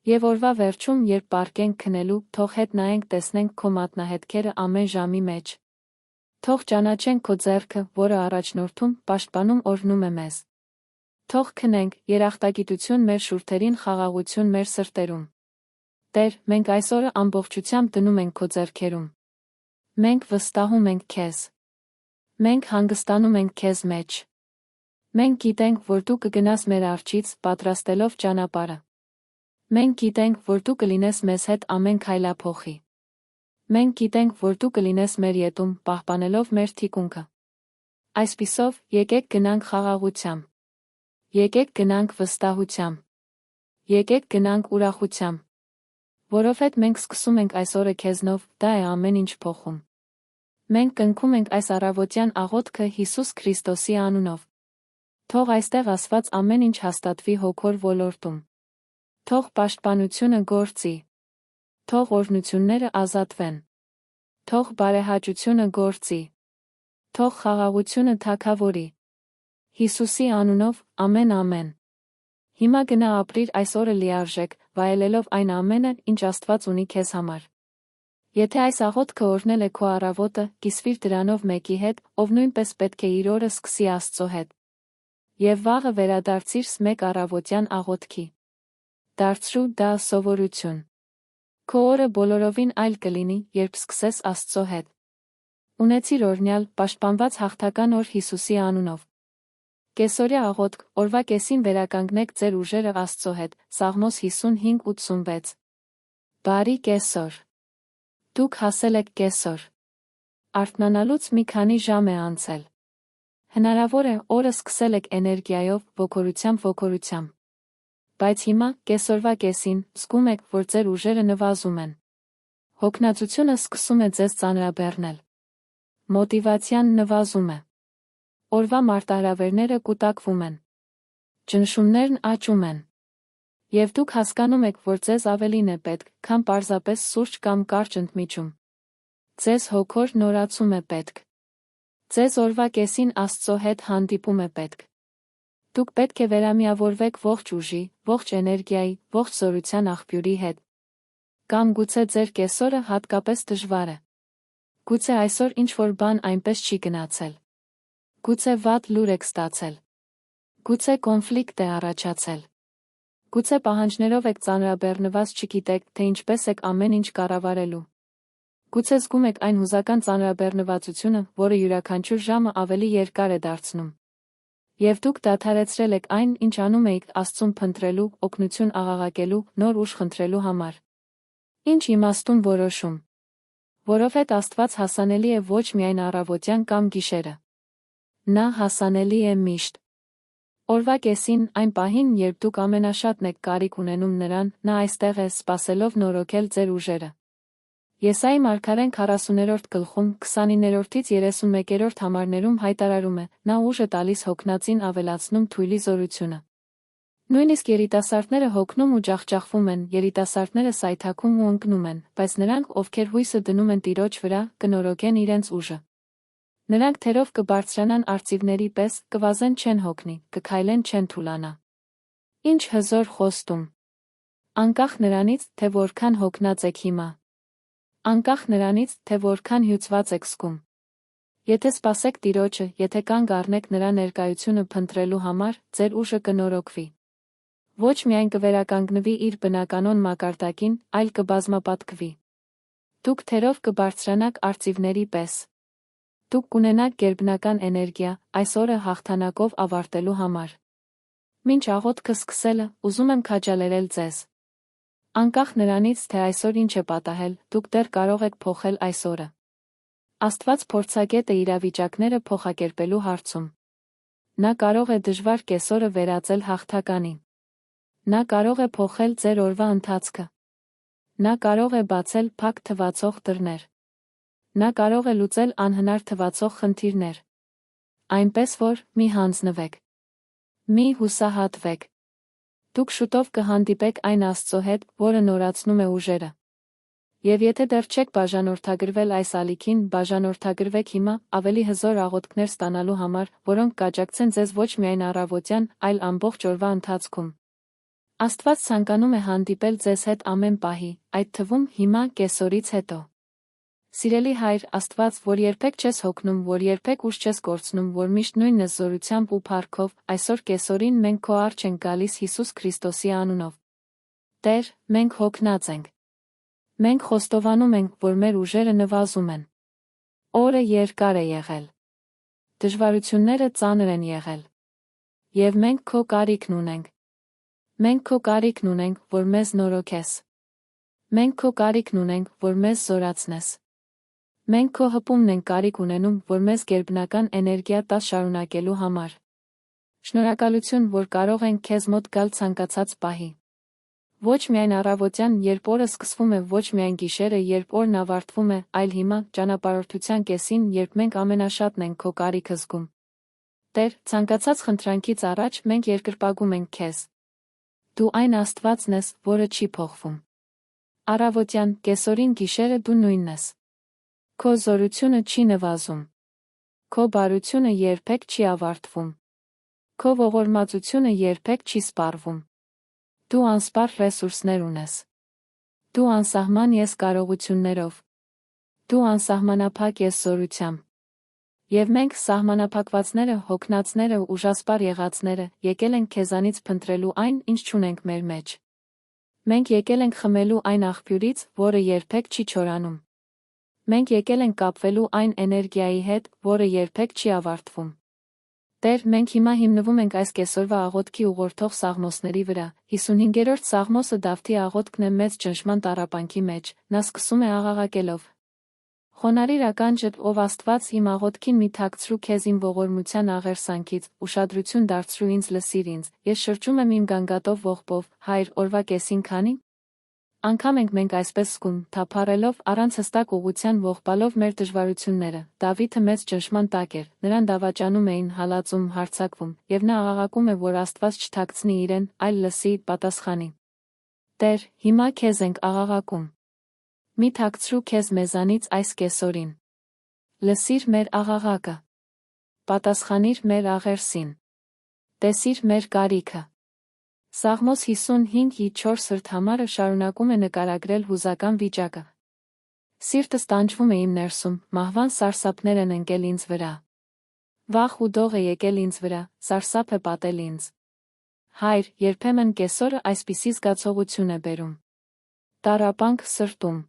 Եվ օրվա վերջում, երբ պառկենք քնելու, թող հետ նայենք տեսնենք քո մատնահետքերը ամեն ժամի մեջ։ Թող ճանաչենք քո ձեռքը, որը առաջնորդում, պաշտպանում, օրհնում է մեզ։ Թող քնենք, երախտագիտություն մեր շուրթերին, խաղաղություն մեր սրտերում։ Տեր, մենք այսօրը ամբողջությամբ դնում ենք քո ձեռքերում։ Մենք վստահում ենք քեզ։ Մենք հանգստանում ենք քեզ մեջ։ Մենք գիտենք, որ դու կգնաս մեր առջից, պատրաստելով ճանապարհը։ Մենք գիտենք, որ դու կլինես մեզ հետ ամեն քայլափոխի։ Մենք գիտենք, որ դու կլինես մեր ետում, պահպանելով մեր թիկունքը։ Այսպիսով, եկեք գնանք խաղաղությամբ։ Եկեք գնանք վստահությամբ։ Եկեք գնանք ուրախությամբ։ Որովհետև մենք սկսում ենք այս օրը քեզնով, դա է ամեն ինչ փոխում։ Մենք կնքում ենք այս առավոտյան աղոթքը Հիսուս Քրիստոսի անունով։ Թող այստեղ ասված ամեն ինչ հաստատվի հոգոր ոլորտում։ Թող պաշտպանությունը գործի։ Թող օրհնությունները ազատվեն։ Թող բարեհաճությունը գործի։ Թող խաղաղությունը թագավորի։ Հիսուսի անունով, ամեն ամեն։ Հիմա գնա ապրիր այս օրը լիարժեք, վայելելով այն ամենը, ինչ Աստված ունի քեզ համար։ Եթե այս աղոթքը օրհնել է քո առավոտը, կիսվիր դրանով մեկի հետ, ով նույնպես պետք է իր օրը սկսի Աստծո հետ։ Եվ վաղը վերադարձիր մեկ առավոտյան աղոթքի։ Դարձրու դա սովորություն։ Քո օրը բոլորովին այլ կլինի, երբ սկսես Աստծո հետ։ Ունեցիր օրհնյալ, պաշտպանված հաղթական օր Հիսուսի անունով։ Կեսօրյա աղոթք, օրվա կեսին վերականգնեք ձեր ուժերը Աստծո հետ, Սաղմոս 55:86։ Բարի կեսօր։ Դուք հասել եք կեսօր։ Արթնանալուց մի քանի ժամ է անցել։ Հնարավոր է, օրը սկսել եք էներգիայով, ոգորությամբ։ Բայց հիմա, կեսօրվա կեսին, զգում եք, որ ձեր ուժերը նվազում են։ Հոգնածությունը սկսում է ձեզ ծանրաբեռնել։ Մոտիվացիան նվազում է։ Օրվա մարտահրավերները կուտակվում են։ Ճնշումներն աճում են։ Եվ դուք հասկանում եք, որ ձեզ ավելին է պետք, քան պարզապես սուրճ կամ կարճ ընդմիջում։ Ձեզ հոգոր նորացում է պետք։ Ձեզ օրվա կեսին Աստծո հետ հանդիպում է պետք։ Դուք պետք է վերամիավորվեք ողջ ուժի, ողջ էներգիայի, ողջ զորության աղբյուրի հետ։ Կամ գուցե ձեր կեսօրը հատկապես դժվար է։ Գուցե այսօր ինչ-որ բան այնպես չի գնացել։ Գուցե վատ լուր եք ստացել։ Գուցե կոնֆլիկտ է առաջացել։ Գուցե պահանջներով եք ծանրաբեռնված, չգիտեք, թե ինչպես եք ամեն ինչ կառավարելու։ Գուցե զգում եք այն հուզական ծանրաբեռնվածությունը, որը յուրաքանչյուր ժամը ավելի երկար է դարձնում։ Եվ դուք դադարեցրել եք այն, ինչ անում էիք Աստծուն փնտրելու, օգնություն աղաղակելու, նոր ուժ խնդրելու համար։ Ինչ իմաստուն որոշում։ Որովհետև Աստված հասանելի է ոչ միայն առավոտյան կամ գիշերը։ Նա հասանելի է միշտ։ Օրվա կեսին, այն պահին, երբ դուք ամենաշատն եք կարիք ունենում նրան, նա այստեղ է, սպասելով նորոգել ձեր ուժերը։ Եսայի մարգարեն 40-րդ գլխում 29-ից 31-րդ համարներում հայտարարում է. նա ուժը տալիս հոգնածին, ավելացնում թույլի զորությունը։ Նույնիսկ երիտասարդները հոգնում ու ջախջախվում են, երիտասարդները սայթաքում ու ընկնում են, բայց նրանք, ովքեր հույսը դնում են Տիրոջ վրա, կնորոգեն իրենց ուժը։ Նրանք թերով կբարձրանան արծիվների պես, կվազեն չեն հոգնի, կքայլեն չեն թուլանա։ Ինչ հզոր խոստում։ Անկախ նրանից, թե որքան հոգնած եք հիմա։ Անկախ նրանից, թե որքան հյուծված եք զգում։ Եթե սպասեք Տիրոջը, եթե կանգ առնեք նրա ներկայությունը փնտրելու համար, ձեր ուժը կնորոգվի։ Ոչ միայն կվերականգնվի իր բնականոն մակարդակին, այլ կբազմապատկվի։ Դուք թերով կբարձրանաք արծիվների պես։ Դուք կունենաք գերբնական էներգիա այս օրը հաղթանակով ավարտելու համար։ Մինչ աղոթքը սկսելը, ուզում եմ քաջալերել ձեզ։ Անկախ նրանից, թե այսօր ինչ է պատահել, դուք դեռ կարող եք փոխել այս օրը։ Աստված փորձագետ է իրավիճակները փոխակերպելու հարցում։ Նա կարող է դժվար կեսօրը վերածել հաղթականի։ Նա կարող է փոխել ձեր օրվա ընթացքը։ Նա կարող է բացել փակ թվացող դռներ։ Նա կարող է լուծել անհնար թվացող խնդիրներ։ Այնպես որ, մի հանձնվեք։ Մի հուսահատվեք։ Դուք շուտով կհանդիպեք այն Աստծո հետ, որը նորացնում է ուժերը։ Եվ եթե դեռ չեք բաժանորդագրվել այս ալիքին, բաժանորդագրվեք հիմա ավելի հզոր աղոթքներ ստանալու համար, որոնք կաջակցեն ձեզ ոչ միայն առավոտյան, այլ ամբողջ օրվա ընթացքում։ Աստված ցանկանում է հանդիպել ձեզ հետ ամեն պահի, այդ թվում հիմա կեսօրից հետո։ Սիրելի Հայր, Աստված, որ երբեք չես հոգնում, որ երբեք ուժ չես կորցնում, որ միշտ նույն զորությամբ ու փառքով, այսօր կեսօրին մենք քո առջ ենք գալիս Հիսուս Քրիստոսի անունով։ Տեր, մենք հոգնած ենք։ Մենք խոստովանում ենք, որ մեր ուժերը նվազում են։ Օրը երկար է եղել։ Դժվարությունները ծանր են եղել։ Եվ մենք քո կարիքն ունենք։ Մենք քո կարիքն ունենք, որ մեզ նորոգես։ Մենք քո կարիքն ունենք, որ մեզ զորացնես։ Մենք քո հպումն ենք կարիք ունենում, որ մեզ գերբնական էներգիա տաս շարունակելու համար։ Շնորհակալություն, որ կարող ենք քեզ մոտ գալ ցանկացած պահի։ Ոչ միայն առավոտյան, երբ օրը սկսվում է, ոչ միայն գիշերը, երբ օրն ավարտվում է, այլ հիմա, ճանապարհորդության կեսին, երբ մենք ամենաշատն ենք քո կարիքը զգում։ Տեր, ցանկացած խնդրանքից առաջ մենք երկրպագում ենք քեզ։ Դու այն Աստվածն ես, որը չի փոխվում։ Առավոտյան, կեսօրին, գիշերը դու նույնն ես։ Քո զորությունը չի նվազում։ Քո բարությունը երբեք չի ավարտվում։ Քո ողորմածությունը երբեք չի սպառվում։ Դու անսպառ ռեսուրսներ ունես։ Դու անսահման ես կարողություններով։ Դու անսահմանափակ ես զորությամբ։ Եվ մենք, սահմանափակվածները, հոգնածները, ուժասպառ եղածները, եկել ենք քեզանից փնտրելու այն, ինչ չունենք մեր մեջ։ Մենք եկել ենք խմելու այն աղբյուրից, որը երբեք չի չորանում։ Մենք եկել ենք կապվելու այն էներգիայի հետ, որը երբեք չի ավարտվում։ Տեր, մենք հիմա հիմնվում ենք այս կեսօրվա աղոթքի ուղղորդող սաղմոսների վրա։ 55-րդ սաղմոսը Դավթի աղոթքն է մեծ ճնշման տառապանքի մեջ, նա սկսում է աղաղակելով. Խոնարհիր ականջդ, ով Աստված, իմ աղոթքին մի թաքցրու քեզ իմ ողորմության աղերսանքից, ուշադրություն դարձրու ինձ, լսիր ինձ, ես շրջում եմ իմ գանգատով ողբով, Հայր, օրվա կեսին քանի՞։ Անգամ ենք մենք այսպես զգում, թափառելով, առանց հստակ ուղղության ողբալով մեր դժվարությունները։ Դավիթը մեծ ճնշման տակ էր, նրան դավաճանում էին, հալածում, հարձակվում, եւ նա աղաղակում է, որ Աստված չթաքցնի իրեն, այլ լսի, պատասխանի։ Տեր, հիմա քեզ ենք աղաղակում։ Մի թաքցրու քեզ մեզանից այս կեսօրին։ Լսիր մեր աղաղակը։ Պատասխանիր մեր աղերսին։ Տեսիր մեր կարիքը։ Սաղմոս 55:4 սրտհամարը շարունակում է նկարագրել հուզական վիճակը։ Սիրտս տանջվում է իմ ներսում, մահվան սարսափներ են ընկել ինձ վրա։ Վախ ու դող է եկել ինձ վրա, սարսափ է պատել ինձ։ Հայր, երբեմն կեսօրը այսպիսի զգացողություն է բերում։ Տառապանք սրտում։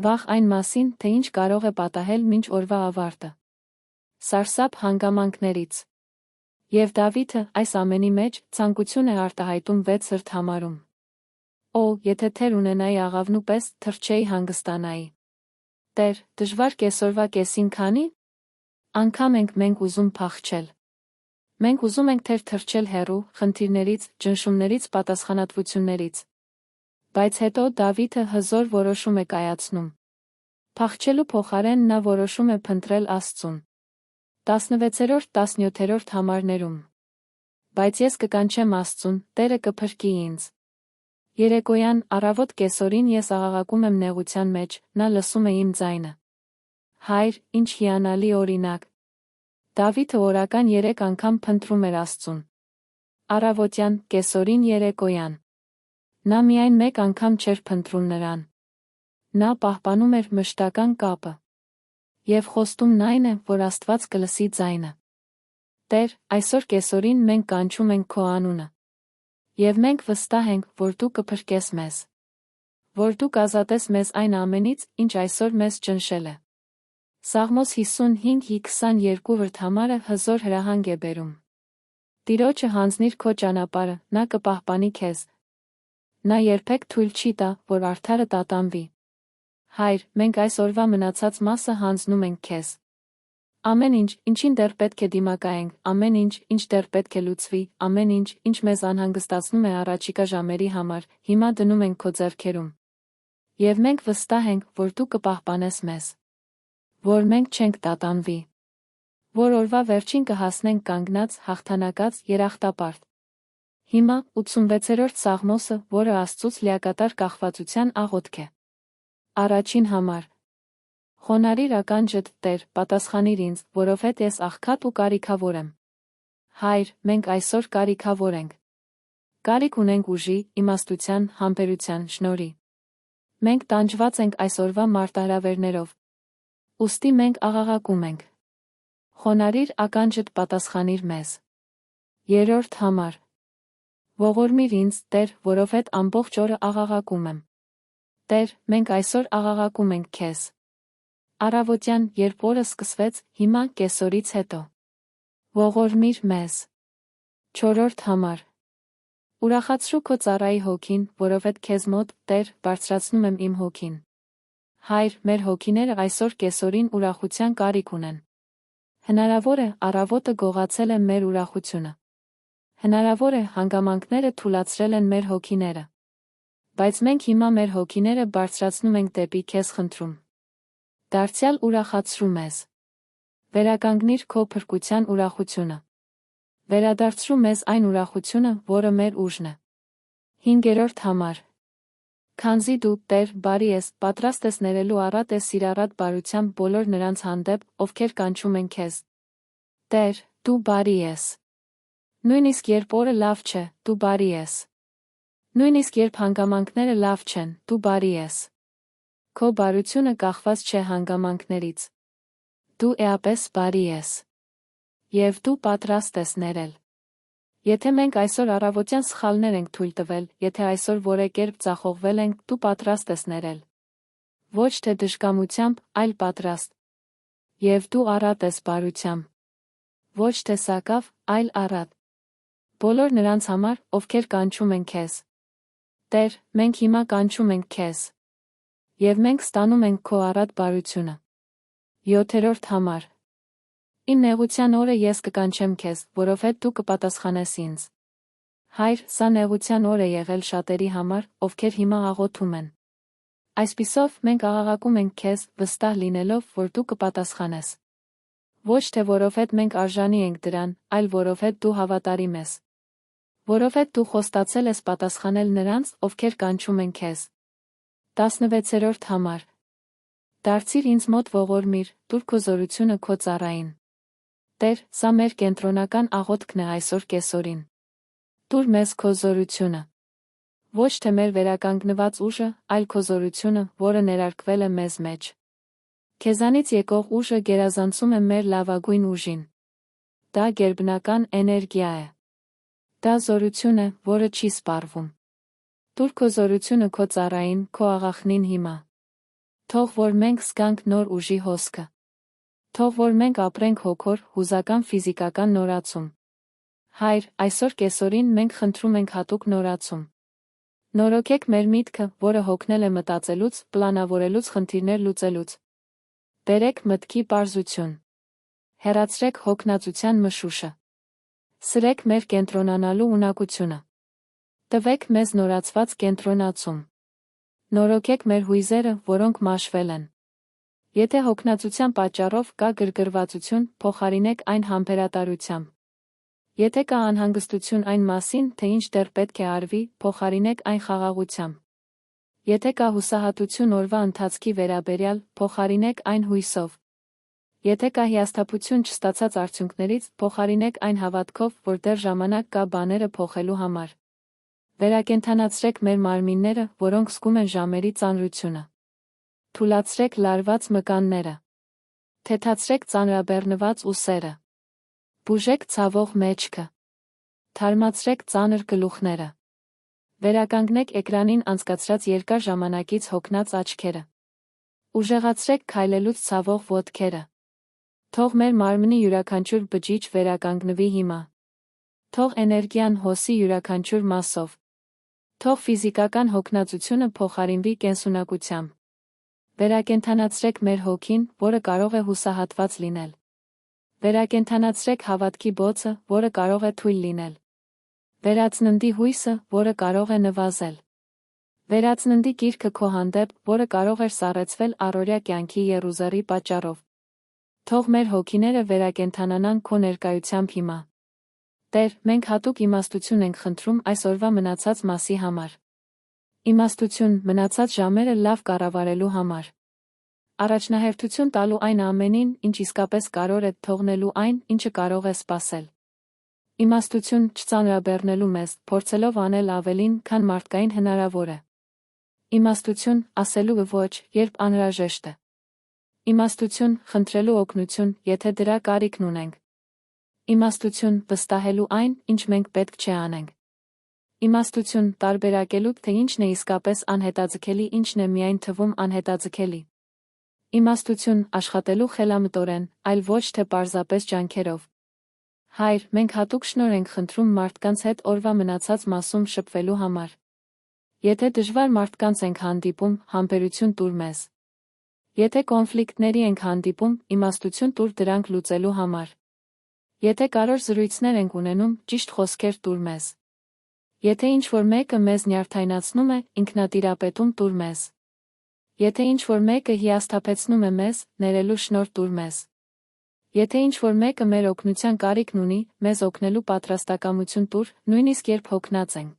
Վախ այն մասին, թե ինչ կարող է պատահել մինչ օրվա ավարտը։ Սարսափ հանգամանքներից։ Եվ Դավիթը, այս ամենի մեջ, ցանկություն է արտահայտում 6 սրտհամարում։ Օ, եթե թեր ունենայի աղավնու պես, թրջեի հանգստանայի։ Տեր, դժվար կեսօրվա կեսին քանի՞։ Անգամ ենք մենք ուզում փախչել։ Մենք ուզում ենք թրջել հեռու, խնդիրներից, ճնշումներից, պատասխանատվություններից։ Բայց հետո Դավիթը հզոր որոշում է կայացնում։ Փախչելու փոխարեն նա որոշում է փնտրել Աստծուն։ 16-17 համարներում։ Բայց ես կկանչեմ Աստծուն, Տերը կփրկի ինձ։ Երեկոյան, առավոտ կեսօրին ես աղաղակում եմ նեղության մեջ, նա լսում է իմ ձայնը։ Հայր, ինչ հիանալի օրինակ։ Դավիթը օրական 3 անգամ փնտրում էր Աստծուն։ Առավոտյան, կեսօրին, երեկոյան։ Նա միայն 1 անգամ չէր փնտրում նրան։ Նա պահպանում էր մշտական կապը։ Եվ խոստումն այն է, որ Աստված կլսի ձայնը։ Տեր, այսօր կեսօրին մենք կանչում ենք քո անունը։ Եվ մենք վստահ ենք, որ դու կփրկես մեզ։ Որ դու կազատես մեզ այն ամենից, ինչ այսօր մեզ ճնշել է։ Սաղմոս 55:22 վրդամարը հզոր հրահանգ է բերում։ Տիրոջը հանձնիր քո ճանապարհը, նա կպահպանի քեզ։ Նա երբեք թույլ չի տա, որ արդարը տատանվի։ Հայր, մենք այս օրվա մնացած մասը հանձնում ենք քեզ։ Ամեն ինչ, ինչին դեռ պետք է դիմակայենք, ամեն ինչ, ինչ դեռ պետք է լուծվի, ամեն ինչ, ինչ մեզ անհանգստացնում է առաջիկա ժամերի համար, հիմա դնում ենք քո ձեռքերում։ Եվ մենք վստահ ենք, որ դու կպահպանես մեզ։ Որ մենք չենք տատանվի։ Որ օրվա վերջին կհասնենք կանգնած, հաղթանակած, երախտապարտ։ Հիմա 86-րդ Սաղմոսը, որը Աստծուց լիակատար կախվածության աղոթք է։ Առաջին համար։ Խոնարհիր ականջդ, Տեր, պատասխանիր ինձ, որովհետև ես աղքատ ու կարիքավոր եմ։ Հայր, մենք այսօր կարիքավոր ենք։ Կարիք ունենք ուժի, իմաստության, համբերության, շնորհի։ Մենք տանջված ենք այսօրվա մարտահրավերներով։ Ուստի մենք աղաղակում ենք։ Խոնարհիր ականջդ պատասխանիր մեզ։ Երրորդ համար։ Ողորմիր ինձ, Տեր, որովհետև ամբողջ օրը աղաղակում եմ։ Տեր, մենք այսօր աղաղակում ենք քեզ։ Առավոտյան, երբ օրը սկսվեց, հիմա կեսօրից հետո։ Ողորմիր մեզ։ Չորրորդ համար։ Ուրախացրու քո ծառայի հոգին, որովհետև քեզ մոտ, Տեր, բարձրացնում եմ իմ հոգին։ Հայր, մեր հոգիները այսօր կեսօրին ուրախության կարիք ունեն։ Հնարավոր է, առավոտը գողացել է մեր ուրախությունը։ Հնարավոր է, հանգամանքները թուլացրել են մեր հոգիները։ Բայց մենք հիմա մեր հոգիները բարձրացնում ենք դեպի քեզ խնդրում։ Դարձյալ ուրախացրու մեզ։ Վերականգնիր քո փրկության ուրախությունը։ Վերադարձրու մեզ այն ուրախությունը, որը մեր ուժն է։ Հինգերորդ համար։ Քանզի դու, Տեր, բարի ես, պատրաստ ես ներելու առատ ես սիրառատ բարությամբ բոլոր նրանց հանդեպ, ովքեր կանչում են քեզ։ Տեր, դու բարի ես։ Նույնիսկ երբ օրը լավ չէ, դու բարի ես։ Նույնիսկ երբ հանգամանքները լավ չեն, դու բարի ես։ Քո բարությունը կախված չէ հանգամանքներից։ Դու էապես բարի ես։ Եվ դու պատրաստ ես ներել։ Եթե մենք այսօր առավոտյան սխալներ ենք թույլ տվել, եթե այսօր որևէ ձախողվել ենք, դու պատրաստ ես ներել։ Ոչ թե դժկամությամբ, այլ պատրաստ։ Եվ դու առատ ես բարությամբ։ Ոչ թե սակավ, այլ առատ։ Բոլոր նրանց համար, ովքեր կանչում են քեզ։ Տեր, մենք հիմա կանչում ենք քեզ։ Եվ մենք ստանում ենք քո առատ բարությունը։ Յոթերորդ համար։ Իմ նեղության օրը ես կկանչեմ քեզ, որովհետև դու կպատասխանես ինձ։ Հայր, սա նեղության օր է եղել շատերի համար, ովքեր հիմա աղոթում են։ Այսպիսով, մենք աղաղակում ենք քեզ, վստահ լինելով, որ դու կպատասխանես։ Ոչ թե որովհետև մենք արժանի ենք դրան, այլ որովհետև դու հավատարիմ ես։ Որովհետև դու խոստացել ես պատասխանել նրանց, ովքեր կանչում են քեզ։ 16-րդ համար։ Դարձիր ինձ մոտ ողորմիր, տուր քո զորությունը քո ծառային։ Տեր, սա մեր կենտրոնական աղոթքն է այսօր կեսօրին։ Տուր մեզ քո զորությունը։ Ոչ թե մեր վերականգնված ուժը, այլ քո զորությունը, որը ներարկվել է մեզ մեջ։ Քեզանից եկող ուժը գերազանցում է մեր լավագույն ուժին։ Դա գերբնական էներգիա է։ Դա զորություն է, որը չի սպառվում։ Տուր քո զորությունը քո ծառային, քո աղախնին հիմա։ Թող որ մենք զգանք նոր ուժի հոսքը։ Թող որ մենք ապրենք հոգոր, հուզական ֆիզիկական նորացում։ Հայր, այսօր կեսօրին մենք խնդրում ենք հատուկ նորացում։ Նորոգեք մեր միտքը, որը հոգնել է մտածելուց, պլանավորելուց, խնդիրներ լուծելուց։ Բերեք մտքի պարզություն։ Հեռացրեք հոգնածության մշուշը։ Սրեք մեր կենտրոնանալու ունակությունը։ Տվեք մեզ նորացված կենտրոնացում։ Նորոգեք մեր հույզերը, որոնք մաշվել են։ Եթե հոգնածության պատճառով կա գրգռվածություն, փոխարինեք այն համբերատարությամբ։ Եթե կա անհանգստություն այն մասին, թե ինչ դեռ պետք է արվի, փոխարինեք այն խաղաղությամբ։ Եթե կա հուսահատություն օրվա ընթացքի վերաբերյալ, փոխարինեք այն հույսով։ Եթե կա հիասթափություն չստացած արդյունքներից, փոխարինեք այն հավատքով, որ դեռ ժամանակ կա բաները փոխելու համար։ Վերակենդանացրեք մեր մարմինները, որոնք զգում են ժամերի ծանրությունը։ Թուլացրեք լարված մկանները։ Թեթացրեք ծանրաբեռնված ուսերը։ Բուժեք ցավող մեջքը։ Թարմացրեք ծանր գլուխները։ Վերականգնեք էկրանին անցկացրած երկար ժամանակից հոգնած աչքերը։ Ուժեղացրեք քայլելուց ցավող ոտքերը։ Թող մեր մարմնի յուրաքանչյուր բջիջ վերականգնվի հիմա։ Թող էներգիան հոսի յուրաքանչյուր մասով։ Թող ֆիզիկական հոգնածությունը փոխարինվի կենսունակությամբ։ Վերակենդանացրեք մեր հոգին, որը կարող է հուսահատված լինել։ Վերակենդանացրեք հավատքի բոցը, որը կարող է թույլ լինել։ Վերացննդի հույսը, որը կարող է նվազել։ Վերացննդի կիրքը քո հանդեպ, որը կարող էր սառեցվել առօրյա կյանքի եռուզեռի պատճառով։ Թող մեր հոգիները վերակենդանանան քո ներկայությամբ հիմա։ Տեր, մենք հատուկ իմաստություն ենք խնդրում այս օրվա մնացած մասի համար։ Իմաստություն մնացած ժամերը լավ կառավարելու համար։ Առաջնահերթություն տալու այն ամենին, ինչ իսկապես կարող է թողնելու այն, ինչը կարող է սպասել։ Իմաստություն չծանրաբեռնելու մեզ, փորձելով անել ավելին, քան մարդկային հնարավոր է։ Իմաստություն ասելու ոչ, երբ անհրաժեշտ է։ Իմաստություն խնդրելու օգնություն, եթե դրա կարիքն ունենք։ Իմաստություն վստահելու այն, ինչ մենք պետք չէ անենք։ Իմաստություն տարբերակելու, թե ինչն է իսկապես անհետաձգելի, ինչն է միայն թվում անհետաձգելի։ Իմաստություն աշխատելու խելամտորեն, այլ ոչ թե պարզապես ջանքերով։ Հայր, մենք հատուկ շնորհ ենք խնդրում մարդկանց հետ օրվա մնացած մասում շփվելու համար։ Եթե դժվար մարդկանց ենք հանդիպում, համբերություն տուր մեզ։ Եթե կոնֆլիկտների ենք հանդիպում, իմաստություն տուր դրանք լուծելու համար։ Եթե կարևոր զրույցներ ենք ունենում, ճիշտ խոսքեր տուր մեզ։ Եթե ինչ-որ մեկը մեզ նյարդայնացնում է, ինքնատիրապետում տուր մեզ։ Եթե ինչ-որ մեկը հիասթափեցնում է մեզ, ներելու շնորհ տուր մեզ։ Եթե ինչ-որ մեկը մեր օգնության կարիքն ունի, մեզ օգնելու պատրաստակամություն տուր, նույնիսկ երբ հոգնած ենք։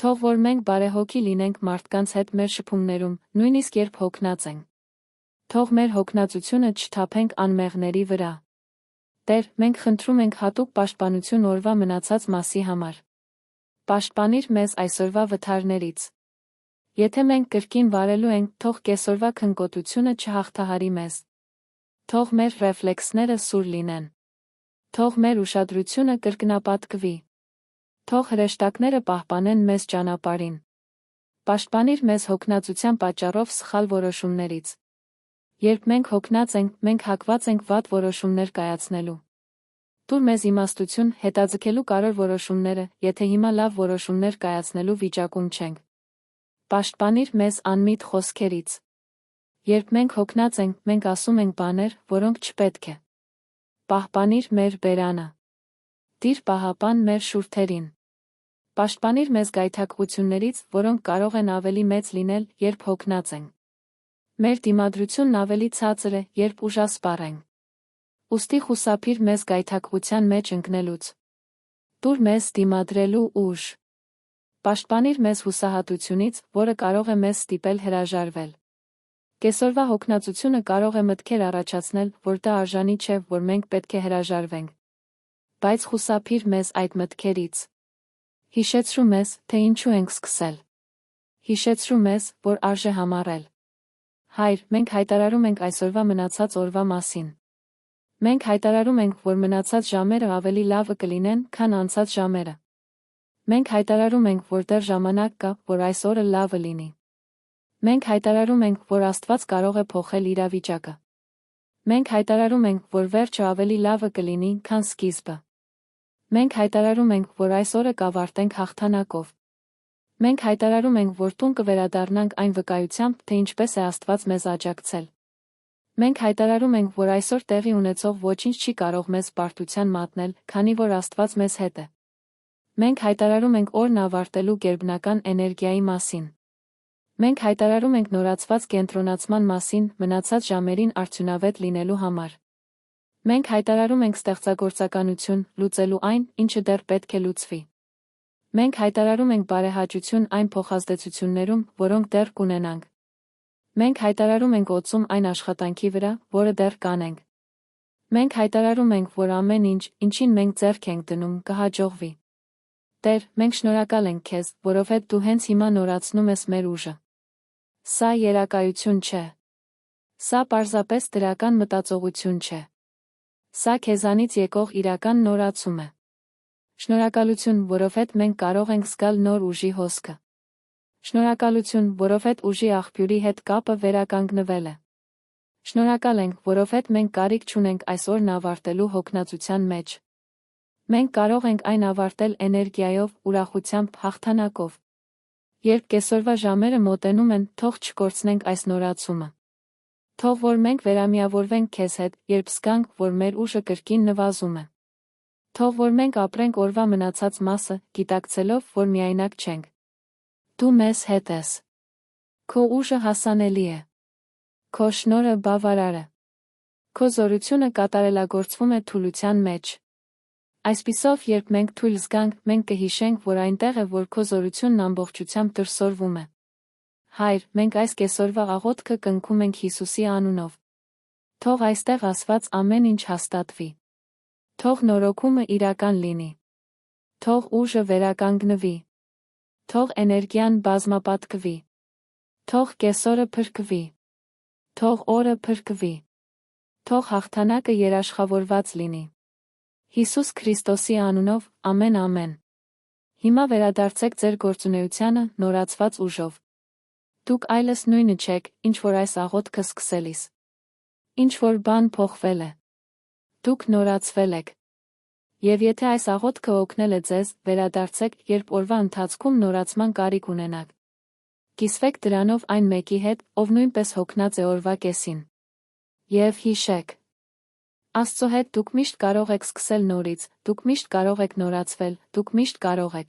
Թող որ մենք բարեհոգի լինենք մարդկանց հետ մեր շփումներում, նույնիսկ երբ հոգնած ենք։ Թող մեր հոգնածությունը չթափենք անմեղների վրա։ Տեր, մենք խնդրում ենք հատուկ պաշտպանություն օրվա մնացած մասի համար։ Պաշտպանիր մեզ այսօրվա վթարներից։ Եթե մենք կրկին վարելու ենք, թող կեսօրվա քնկոտությունը չհաղթահարի մեզ։ Թող մեր ռեֆլեքսները սուր լինեն։ Թող մեր ուշադրությունը կրկնապատկվի։ Թող հրեշտակները պահպանեն մեզ ճանապարհին։ Պաշտպանիր մեզ հոգնածության պատճառով սխալ որոշումներից։ Երբ մենք հոգնած ենք, մենք հակված ենք վատ որոշումներ կայացնելու։ Տուր մեզ իմաստություն հետաձգելու կարևոր որոշումները, եթե հիմա լավ որոշումներ կայացնելու վիճակում չենք։ Պաշտպանիր մեզ անմիտ խոսքերից։ Երբ մենք հոգնած ենք, մենք ասում ենք բաներ, որոնք չպետք է։ Պահպանիր մեր բերանը։ Տիր պահապան մեր շուրթերին։ Պաշտպանիր մեզ գայթակղություններից, որոնք կարող են ավելի մեծ լինել, երբ հոգնած ենք։ Մեր դիմադրությունն ավելի ցածր է, երբ ուժասպառ ենք։ Ուստի խուսափիր մեզ գայթակղության մեջ ընկնելուց։ Տուր մեզ դիմադրելու ուժ։ Պաշտպանիր մեզ հուսահատությունից, որը կարող է մեզ ստիպել հրաժարվել։ Կեսօրվա հոգնածությունը կարող է մտքեր առաջացնել, որ դա արժանի չէ, որ մենք պետք է հրաժարվենք։ Բայց խուսափիր մեզ այդ մտքերից։ Հիշեցրու մեզ, թե ինչու ենք սկսել։ Հիշեցրու մեզ, որ արժե համառել։ Հայր, մենք հայտարարում ենք այսօրվա մնացած օրվա մասին։ Մենք հայտարարում ենք, որ մնացած ժամերը ավելի լավը կլինեն, քան անցած ժամերը։ Մենք հայտարարում ենք, որ դեռ ժամանակ կա, որ այս օրը լավը լինի։ Մենք հայտարարում ենք, որ Աստված կարող է փոխել իրավիճակը։ Մենք հայտարարում ենք, որ վերջը ավելի լավը կլինի, քան սկիզբը։ Մենք հայտարարում ենք, որ այս օրը կավարտենք հաղթանակով։ Մենք հայտարարում ենք, որ տուն կվերադառնանք այն վկայությամբ, թե ինչպես է Աստված մեզ աջակցել։ Մենք հայտարարում ենք, որ այսօր տեղի ունեցող ոչինչ չի կարող մեզ պարտության մատնել, քանի որ Աստված մեզ հետ է։ Մենք հայտարարում ենք օրն ավարտելու գերբնական էներգիայի մասին։ Մենք հայտարարում ենք նորացված կենտրոնացման մասին, մնացած ժամերին արդյունավետ լինելու համար։ Մենք հայտարարում ենք ստեղծագործականություն, լուծելու այն, ինչը դեռ պետք է լուծվի։ Մենք հայտարարում ենք բարեհաճություն այն փոխազդեցություններում, որոնք դեռ կունենանք։ Մենք հայտարարում ենք օծում այն աշխատանքի վրա, որը դեռ կանենք։ Մենք հայտարարում ենք, որ ամեն ինչ, ինչին մենք ձեռք ենք դնում, կհաջողվի։ Տեր, մենք շնորհակալ ենք քեզ, որովհետև դու հենց հիմա նորացնում ես մեր ուժը։ Սա երակայություն չէ։ Սա պարզապես դրական մտածողություն չէ։ Սա քեզանից եկող իրական նորացում է։ Շնորհակալություն, որովհետև մենք կարող ենք զգալ նոր ուժի հոսքը։ Շնորհակալություն, որովհետև ուժի աղբյուրի հետ կապը վերականգնվել է։ Շնորհակալ ենք, որովհետև մենք կարիք չունենք այս օրն ավարտելու հոգնածության մեջ։ Մենք կարող ենք այն ավարտել էներգիայով, ուրախությամբ, հաղթանակով։ Երբ կեսօրվա ժամերը մոտենում են, թող չկորցնենք այս նորացումը։ Թող որ մենք վերամիավորվենք քեզ հետ, երբ զգանք, որ մեր ուժը կրկին նվազում է։ Թող որ մենք ապրենք օրվա մնացած մասը, գիտակցելով, որ միայնակ չենք։ Դու մեզ հետ ես։ Քո ուժը հասանելի է։ Քո շնորհը բավարար է։ Քո զորությունը կատարելագործվում է թուլության մեջ։ Այսպիսով, երբ մենք թույլ զգանք, մենք կհիշենք, որ այնտեղ է, որ քո զորությունն ամբողջությամբ դրսևորվում է։ Հայր, մենք այս կեսօրվա աղոթքը կնքում ենք Հիսուսի անունով։ Թող այստեղ ասված ամեն ինչ հաստատվի։ Թող նորոգումը իրական լինի։ Թող ուժը վերականգնվի։ Թող էներգիան բազմապատկվի։ Թող կեսօրը փրկվի։ Թող օրը փրկվի։ Թող հաղթանակը երաշխավորված լինի։ Հիսուս Քրիստոսի անունով, ամեն ամեն։ Հիմա վերադարձեք ձեր գործունեությանը նորացված ուժով։ Դուք այլս նույնը չեք, ինչ որ այս աղոթքը սկսելիս։ Ինչ որ բան փոխվել է։ Դուք նորացվել եք։ Եվ եթե այս աղոթքը օգնել է ձեզ, վերադարձեք, երբ օրվա ընթացքում նորացման կարիք ունենաք։ Կիսվեք դրանով այն մեկի հետ, ով նույնպես հոգնած է օրվա կեսին։ Եվ հիշեք. Աստծո հետ դուք միշտ կարող եք սկսել նորից, դուք միշտ կարող եք նորացվել, դուք միշտ կարող եք